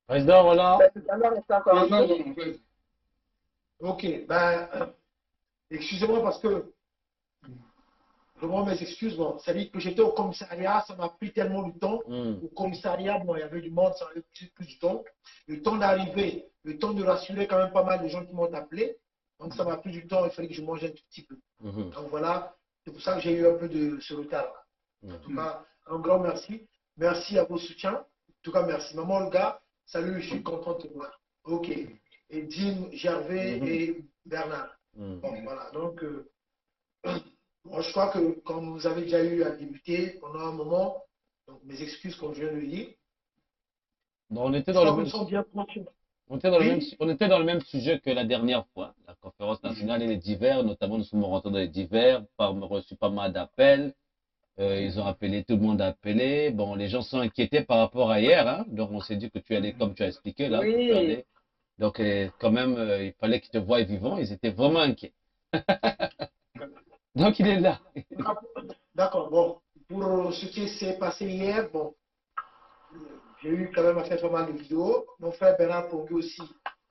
Président, voilà. Ben, tout à l'heure, c'est encore Non, non, un non, vas-y. Ok, excusez-moi parce que je vous mes excuses. Bon, ça dit que j'étais au commissariat, ça m'a pris tellement de temps. Hmm. Au commissariat, bon, il y avait du monde, ça avait pris plus de temps. Le temps d'arriver, le temps de rassurer quand même pas mal de gens qui m'ont appelé. Donc ça m'a pris du temps, il fallait que je mange un tout petit peu. Mhm. Donc voilà, c'est pour ça que j'ai eu un peu de ce retard-là. En tout cas, un grand merci. Merci à vos soutiens. En tout cas, merci. Maman Olga, salut, je suis content de te voir. Ok. Et Dim, Gervais Mhm. et Bernard. Mhm. Bon, voilà. Donc, bon, je crois que comme vous avez déjà eu à débuter pendant un moment, donc mes excuses comme je viens de le dire, Bon, on était je dans le crois que même, nous sommes bien conscients. on était dans le même, Oui, on était dans le même sujet que la dernière fois, la conférence nationale et les divers, notamment nous sommes rentrés dans les divers, reçu pas mal d'appels. Ils ont appelé, tout le monde a appelé. Bon, les gens sont inquiétés par rapport à hier, hein. Donc on s'est dit que tu allais, comme tu as expliqué là, que tu Oui, allais. Donc quand même, il fallait qu'ils te voient vivant. Ils étaient vraiment inquiets. Donc il est là. d'accord. Bon, pour ce qui s'est passé hier, bon, j'ai eu quand même à faire pas mal de vidéos. Mon frère Bernard Pongé aussi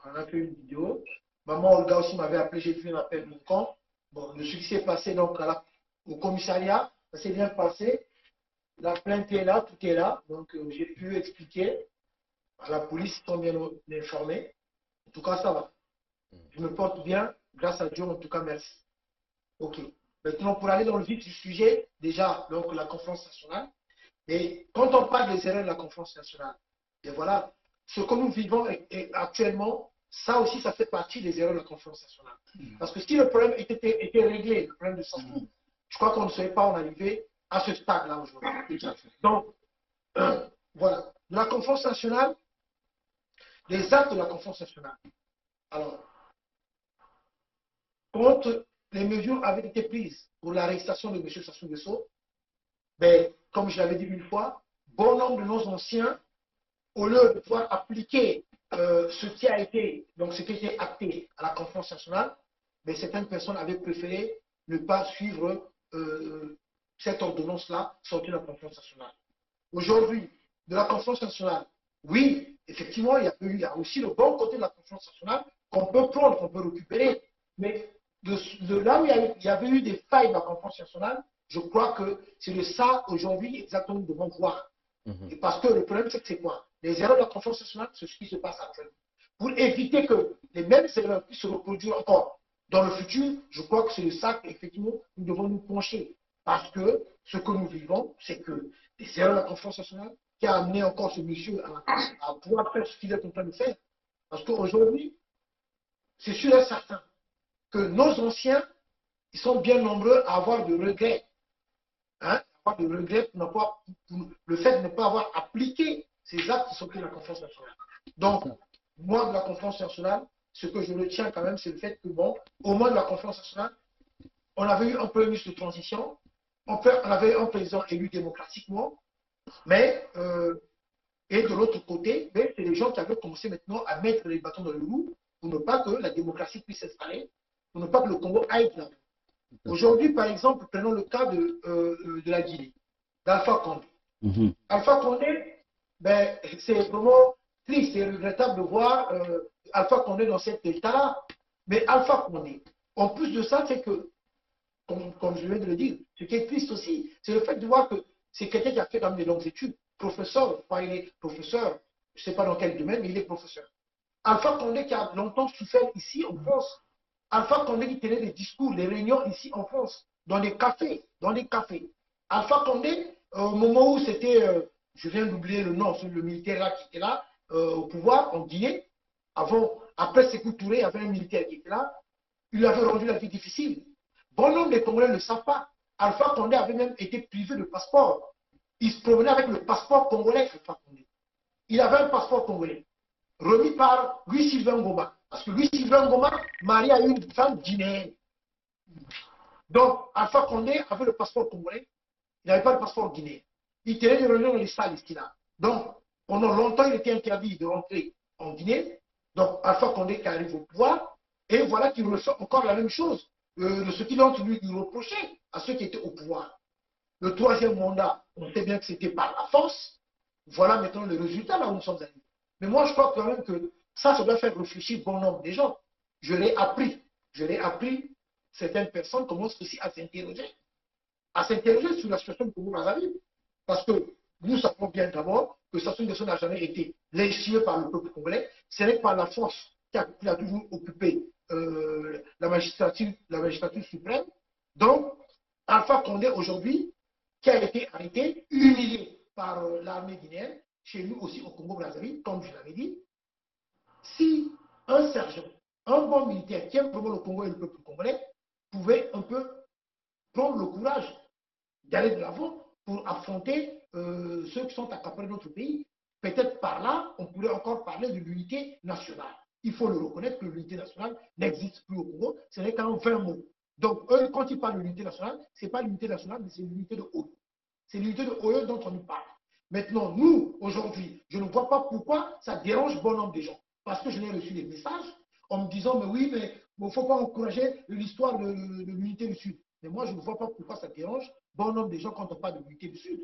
en a fait une vidéo. Maman Olga aussi m'avait appelé, j'ai fait un appel de camp. Bon, ce qui s'est passé donc au commissariat, ça s'est bien passé. La plainte est là, tout est là. Donc j'ai pu expliquer à la police, ils sont bien informés. En tout cas, ça va. Je me porte bien, grâce à Dieu, en tout cas, merci. OK. Maintenant, pour aller dans le vif du sujet, déjà, donc la conférence nationale. Et quand on parle des erreurs de la conférence nationale, et voilà, ce que nous vivons actuellement, ça aussi, ça fait partie des erreurs de la conférence nationale. Parce que si le problème était réglé, le problème de santé, je crois qu'on ne serait pas en arrivé à ce stade-là aujourd'hui. Donc, voilà. De la conférence nationale, les actes de la conférence nationale. Alors, quand les mesures avaient été prises pour l'arrestation de M. Sassou Nguesso, ben, comme je l'avais dit une fois, bon nombre de nos anciens, au lieu de pouvoir appliquer ce qui a été, donc ce qui a été acté à la conférence nationale, mais certaines personnes avaient préféré ne pas suivre cette ordonnance-là sortie de la conférence nationale. Aujourd'hui, de la conférence nationale, oui, effectivement, il y a aussi le bon côté de la conférence nationale qu'on peut prendre, qu'on peut récupérer. Mais de là où il y avait eu des failles de la conférence nationale, je crois que c'est de ça aujourd'hui exactement nous devons voir. Mhm. Et parce que le problème, c'est que c'est quoi? Les erreurs de la conférence nationale, c'est ce qui se passe actuellement. Pour éviter que les mêmes erreurs puissent se reproduire encore dans le futur, je crois que c'est de ça qu'effectivement nous devons nous pencher. Parce que ce que nous vivons, c'est que les erreurs de la conférence nationale qui a amené encore ce monsieur à pouvoir faire ce qu'il est en train de faire. Parce qu'aujourd'hui, c'est sûr et certain que nos anciens, ils sont bien nombreux à avoir de regrets. Hein, avoir de regrets pour le fait de ne pas avoir appliqué ces actes qui sont pris de la conférence nationale. Donc, moi, de la conférence nationale, ce que je retiens quand même, c'est le fait que, bon, au moins de la conférence nationale, on avait eu un premier ministre de transition, on avait un président élu démocratiquement, mais et de l'autre côté, ben, c'est les gens qui avaient commencé maintenant à mettre les bâtons dans le loup pour ne pas que la démocratie puisse s'installer, pour ne pas que le Congo aille de l'avant. Aujourd'hui, par exemple, prenons le cas de la Guinée, d'Alpha Condé. Mhm. Alpha Condé, ben, c'est vraiment triste et regrettable de voir Alpha Condé dans cet état-là. Mais Alpha Condé, en plus de ça, c'est que, comme je viens de le dire, ce qui est triste aussi, c'est le fait de voir que c'est quelqu'un qui a fait quand même des longues études. Professeur, enfin, il est professeur, je ne sais pas dans quel domaine, mais il est professeur. Alpha Condé qui a longtemps souffert ici en France. Alpha Condé qui tenait des discours, des réunions ici en France, dans les cafés, dans les cafés. Alpha Condé, au moment où c'était, je viens d'oublier le nom, le militaire là qui était là, au pouvoir en Guinée, après Sékou Touré, il y avait un militaire qui était là, il lui avait rendu la vie difficile. Bon nombre de Congolais ne le savent pas. Alpha Condé avait même été privé de passeport. Il se promenait avec le passeport congolais, Alpha Condé. Il avait un passeport congolais remis par Louis-Sylvain Ngoma. Parce que Louis-Sylvain Ngoma, marié à une femme guinéenne. Donc, Alpha Condé avait le passeport congolais, il n'avait pas le passeport guinéen. Il tenait des réunions dans les salles ici là. Donc, pendant longtemps, il était interdit de rentrer en Guinée. Donc, Alpha Condé qui arrive au pouvoir, et voilà qu'il ressort encore la même chose de ce qu'il a lui reproché à ceux qui étaient au pouvoir. Le troisième mandat, on sait bien que c'était par la force. Voilà maintenant le résultat là où nous sommes arrivés. Mais moi, je crois quand même que ça doit faire réfléchir bon nombre des gens. Je l'ai appris. Je l'ai appris. Certaines personnes commencent aussi à s'interroger sur la situation de Congo-Brazzaville. Parce que nous savons bien d'abord que Sassou Nguesso n'a jamais été légitimé par le peuple congolais. Ce n'est pas la force qui a toujours occupé la magistrature suprême. Donc, Alpha Condé aujourd'hui, qui a été arrêté, humilié par l'armée guinéenne, chez nous aussi au Congo-Brazzaville, comme je l'avais dit, si un sergent, un bon militaire qui aime vraiment le Congo et le peuple congolais, pouvait un peu prendre le courage d'aller de l'avant pour affronter ceux qui sont accaparés notre pays. Peut-être par là, on pourrait encore parler de l'unité nationale. Il faut le reconnaître que l'unité nationale n'existe plus au Congo, ce n'est qu'en 20 mots. Donc, eux, quand ils parlent de l'unité nationale, ce n'est pas l'unité nationale, mais c'est l'unité de Oyo. C'est l'unité de Oyo dont on nous parle. Maintenant, nous, aujourd'hui, je ne vois pas pourquoi ça dérange bon nombre de gens. Parce que je n'ai reçu des messages en me disant, mais oui, mais il ne faut pas encourager l'histoire de l'unité du Sud. Mais moi, je ne vois pas pourquoi ça dérange bon nombre de gens quand on parle de l'unité du Sud.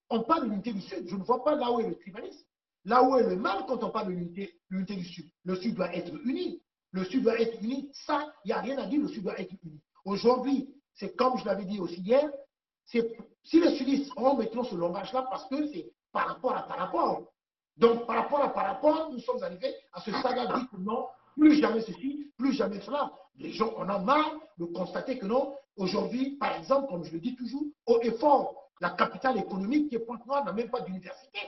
On parle de l'unité du Sud. Je ne vois pas là où est le tribalisme. Là où est le mal quand on parle de l'unité du Sud. Le Sud doit être uni. Le Sud doit être uni. Ça, il n'y a rien à dire. Le Sud doit être uni. Aujourd'hui, c'est comme je l'avais dit aussi hier, si les sudistes ont maintenant ce langage-là, parce que c'est par rapport à par rapport. Donc, par rapport, nous sommes arrivés à ce stade-là de dire que non, plus jamais ceci, plus jamais cela. Les gens en ont marre de constater que non, aujourd'hui, par exemple, comme je le dis toujours, haut et fort, la capitale économique qui est Pointe-Noire n'a même pas d'université.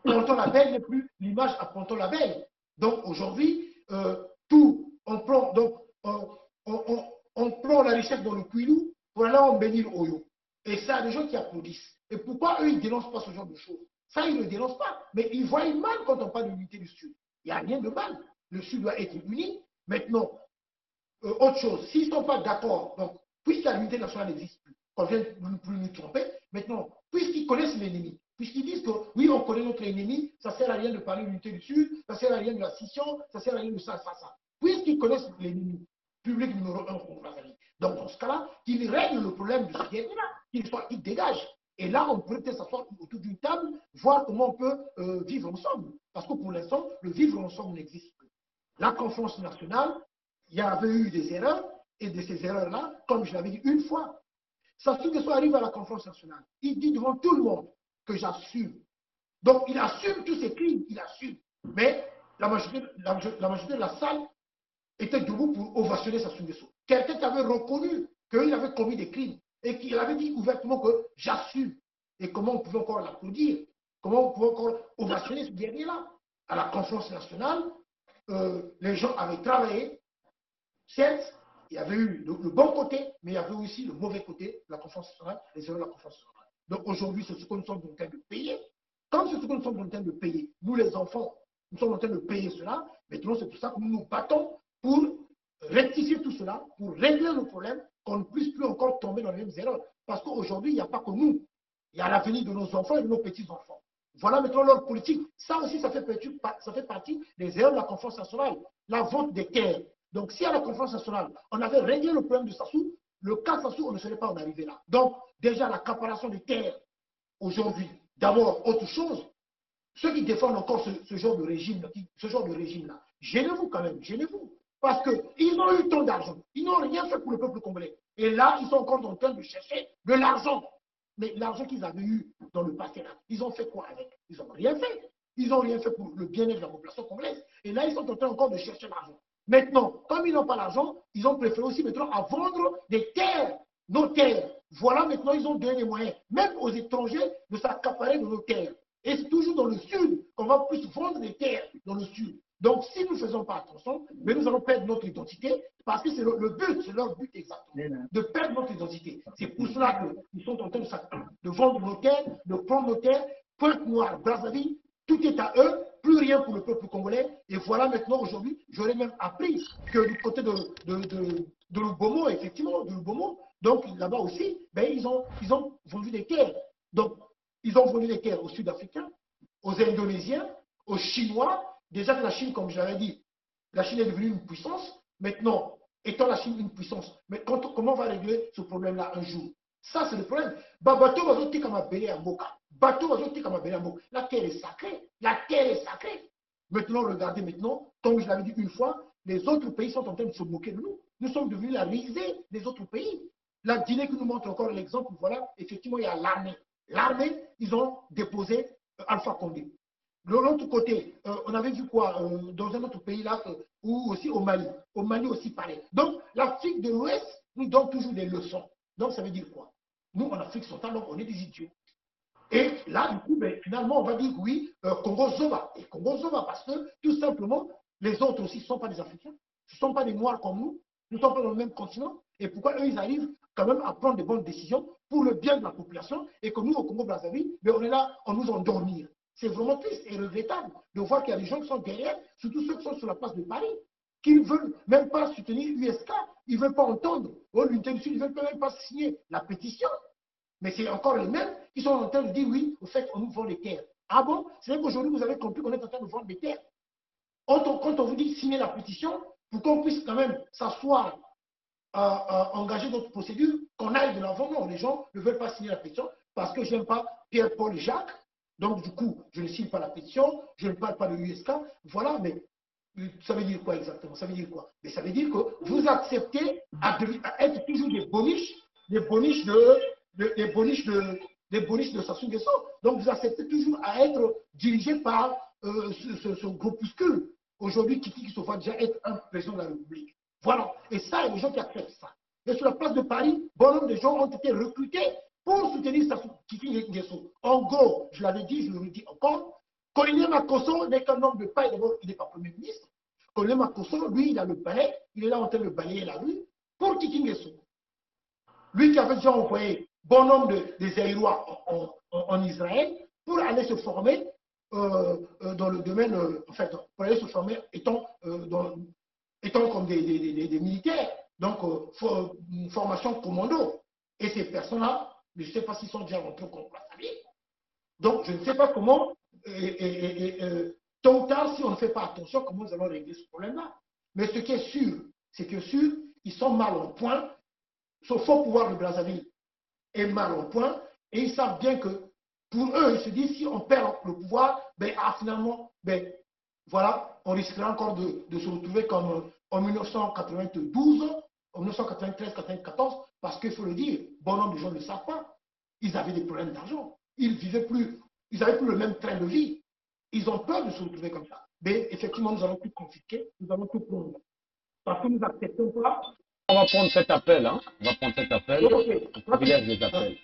Ponton-la-Belle n'est plus l'image à Ponton-la-Belle. Donc aujourd'hui, on prend, donc, on prend la richesse dans le Kouilou pour aller embellir Oyo. Et ça, il y a des gens qui applaudissent. Et pourquoi eux, ils ne dénoncent pas ce genre de choses? Ça, ils ne le dénoncent pas. Mais ils voient mal quand on parle de l'unité du Sud. Il n'y a rien de mal. Le Sud doit être uni. Maintenant, autre chose, s'ils ne sont pas d'accord, donc, puisque l'unité nationale n'existe plus, qu'on vient de plus nous tromper, maintenant, puisqu'ils connaissent l'ennemi, puisqu'ils disent que oui, on connaît notre ennemi, ça ne sert à rien de parler de l'unité du Sud, ça ne sert à rien de la scission, ça ne sert à rien de ça. Puisqu'ils connaissent l'ennemi public numéro 1 contre la famille, donc dans ce cas-là, qu'ils règlent le problème de ce dernier-là, qu'ils dégagent. Et là, on peut peut-être s'asseoir autour d'une table, voir comment on peut vivre ensemble. Parce que pour l'instant, le vivre ensemble n'existe plus. La conférence nationale, il y avait eu des erreurs, et de ces erreurs-là, comme je l'avais dit une fois, Sassou Nguesso arrive à la conférence nationale, il dit devant tout le monde que j'assume. Donc il assume tous ses crimes, il assume. Mais la majorité de la salle était debout pour ovationner Sassou Nguesso. Quelqu'un qui avait reconnu qu'il avait commis des crimes et qui avait dit ouvertement que j'assume. Et comment on pouvait encore l'applaudir? Comment on pouvait encore ovationner ce dernier-là? À la conférence nationale, les gens avaient travaillé. Certes, il y avait eu le bon côté, mais il y avait aussi le mauvais côté de la conférence nationale, les erreurs de la conférence nationale. Donc aujourd'hui, c'est ce que nous sommes en train de payer. Comme c'est ce que nous sommes en train de payer, nous les enfants, nous sommes en train de payer cela. Maintenant, c'est pour ça que nous nous battons pour rectifier tout cela, pour régler le problème, qu'on ne puisse plus encore tomber dans les mêmes erreurs. Parce qu'aujourd'hui, il n'y a pas que nous. Il y a l'avenir de nos enfants et de nos petits-enfants. Voilà maintenant leur politique. Ça aussi, ça fait partie des erreurs de la conférence nationale. La vente des terres. Donc, si à la conférence nationale, on avait réglé le problème de Sassou, le cas de Sassou, on ne serait pas en arrivé là. Donc, déjà, la caparation des terres, aujourd'hui, d'abord, autre chose, ceux qui défendent encore ce genre de régime-là, gênez-vous quand même, gênez-vous. Parce qu'ils ont eu tant d'argent, ils n'ont rien fait pour le peuple congolais. Et là, ils sont encore en train de chercher de l'argent. Mais l'argent qu'ils avaient eu dans le passé, là, ils ont fait quoi avec? Ils n'ont rien fait. Ils n'ont rien fait pour le bien-être de la population congolaise. Et là, ils sont en train encore de chercher l'argent. Maintenant, comme ils n'ont pas l'argent, ils ont préféré aussi maintenant à vendre des terres, nos terres. Voilà, maintenant, ils ont donné les moyens, même aux étrangers, de s'accaparer de nos terres. Et c'est toujours dans le sud qu'on va plus vendre des terres dans le sud. Donc, si nous ne faisons pas attention, mais nous allons perdre notre identité parce que c'est le but, c'est leur but exactement, de perdre notre identité. C'est pour cela qu'ils sont en train de vendre nos terres, de prendre nos terres, Pointe-Noire, Brazzaville, tout est à eux, plus rien pour le peuple congolais. Et voilà maintenant, aujourd'hui, j'aurais même appris que du côté de Lubomo, effectivement, de Lubomo, donc là-bas aussi, ben, ils ont vendu des terres. Donc, ils ont vendu des terres aux Sud-Africains, aux Indonésiens, aux Chinois. Déjà que la Chine, comme je l'avais dit, la Chine est devenue une puissance. Maintenant, étant la Chine une puissance, mais comment on va régler ce problème-là un jour? Ça, c'est le problème. Bateau va zoter comme un belé à Boka. Bateau va zoter comme un belé à Boka. La terre est sacrée. La terre est sacrée. Maintenant, regardez maintenant, comme je l'avais dit une fois, les autres pays sont en train de se moquer de nous. Nous sommes devenus la risée des autres pays. La Guinée qui nous montre encore l'exemple, voilà, effectivement, il y a l'armée. L'armée, ils ont déposé Alpha Condé. De l'autre côté, on avait vu quoi dans un autre pays là, ou aussi au Mali. Au Mali aussi pareil. Donc, l'Afrique de l'Ouest nous donne toujours des leçons. Donc, ça veut dire quoi? Nous, en Afrique centrale, donc, on est des idiots. Et là, du coup, ben, finalement, on va dire oui, Congo-Zoba. Et Congo-Zoba, parce que tout simplement, les autres aussi ne sont pas des Africains. Ce ne sont pas des Noirs comme nous. Nous ne sommes pas dans le même continent. Et pourquoi eux, ils arrivent quand même à prendre de bonnes décisions pour le bien de la population et que nous, au Congo-Brazzaville, ben, on est là, on nous endormir. C'est vraiment triste et regrettable de voir qu'il y a des gens qui sont derrière, surtout ceux qui sont sur la place de Paris, qui ne veulent même pas soutenir USK. Ils ne veulent pas entendre. Oh, l'unité du Sud, ils ne veulent même pas signer la pétition. Mais c'est encore les mêmes qui sont en train de dire oui, au fait, on nous vend des terres. Ah bon? C'est vrai qu'aujourd'hui, vous avez compris qu'on est en train de vendre des terres. Quand on vous dit signer la pétition, pour qu'on puisse quand même s'asseoir, engager notre procédure, qu'on aille de l'avant. Non, les gens ne veulent pas signer la pétition parce que je n'aime pas Pierre, Paul et Jacques. Donc, du coup, je ne signe pas la pétition, je ne parle pas de l'USK. Voilà, mais ça veut dire quoi exactement? Ça veut dire quoi? Mais ça veut dire que vous acceptez à être toujours des boniches des boniches de Sassou Nguesso. Donc, vous acceptez toujours à être dirigé par ce groupuscule. Aujourd'hui, qui se voit déjà être un président de la République. Voilà. Et ça, il y a des gens qui acceptent ça. Et sur la place de Paris, bon nombre de gens ont été recrutés pour soutenir Sassou Nguesso. En gros, je l'avais dit, je le redis encore, Colin Makosso n'est qu'un homme de paille. D'abord, il n'est pas Premier ministre. Colin Makosso, lui, il a le balai. Il est là en train de balayer la rue pour Kiki Nguesso. Lui qui avait déjà envoyé bon nombre des Zaïrois en Israël pour aller se former dans le domaine, en fait, pour aller se former étant comme des militaires, donc une formation commando. Et ces personnes-là, je ne sais pas s'ils sont déjà rentrés au Congo-Brazzaville. Donc, je ne sais pas comment, tôt ou tard, si on ne fait pas attention, comment nous allons régler ce problème-là. Mais ce qui est sûr, c'est que sûr, ils sont mal en point. Ce faux pouvoir de Brazzaville est mal en point et ils savent bien que pour eux, ils se disent si on perd le pouvoir, ben, finalement, ben, voilà, on risquera encore de se retrouver comme en 1992, en 1993, 1994, parce qu'il faut le dire, bon nombre de gens ne le savent pas. Ils avaient des problèmes d'argent. Ils n'avaient plus le même train de vie. Ils ont peur de se retrouver comme ça. Mais effectivement, nous allons tout confisquer, nous allons tout prendre. Parce que nous n'acceptons pas. On va prendre cet appel, hein. On va prendre cet appel. Okay. On privilège les appels.